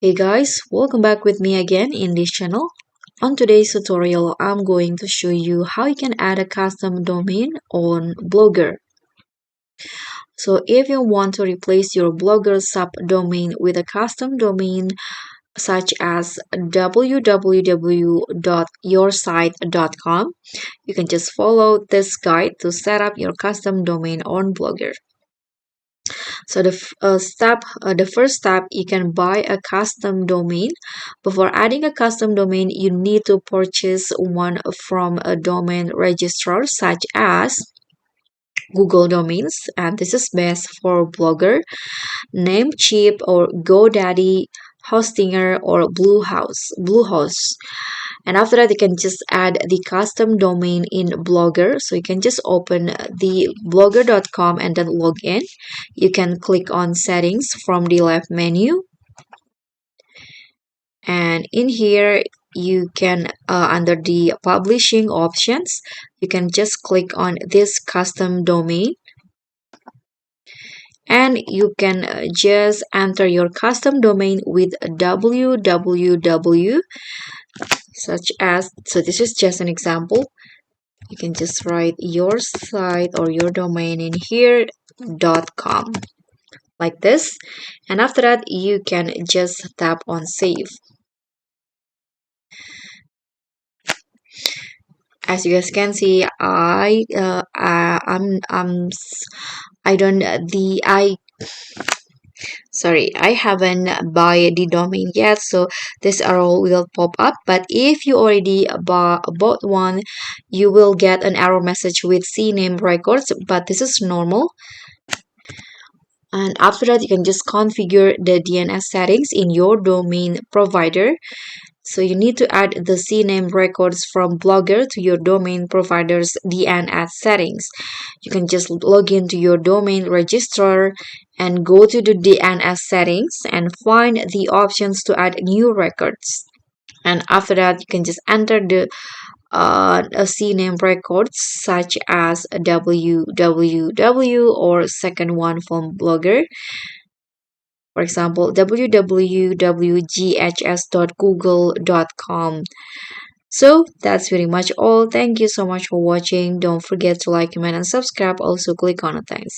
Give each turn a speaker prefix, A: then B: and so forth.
A: Hey guys, welcome back with me again in this channel. On today's tutorial, I'm going to show you how you can add a custom domain on Blogger. So if you want to replace your Blogger subdomain with a custom domain such as www.yoursite.com, you can just follow this guide to set up your custom domain on Blogger. So the first step, you can buy a custom domain. Before adding a custom domain, you need to purchase one from a domain registrar such as Google Domains, and this is best for Blogger, Namecheap, or GoDaddy, Hostinger, or Bluehost. And after that, you can just add the custom domain in Blogger. So you can just open the blogger.com and then log in. You can click on settings from the left menu. And in here, you can, under the publishing options, you can just click on this custom domain. And you can just enter your custom domain with www, such as, so this is just an example. You can just write your site or your domain in here .com like this, and after that you can just tap on save. As you guys can see, I don't the I sorry, I haven't buy the domain yet, so this arrow will pop up. But if you already bought one, you will get an error message with CNAME records, but this is normal. And after that, you can just configure the DNS settings in your domain provider. So you need to add the CNAME records from Blogger to your domain provider's DNS settings. You can just log into your domain registrar and go to the DNS settings and find the options to add new records. And after that, you can just enter the a CNAME records such as www or second one from Blogger. For example, www.ghs.google.com. So that's pretty much all. Thank you so much for watching. Don't forget to like, comment, and subscribe. Also click on it. Thanks.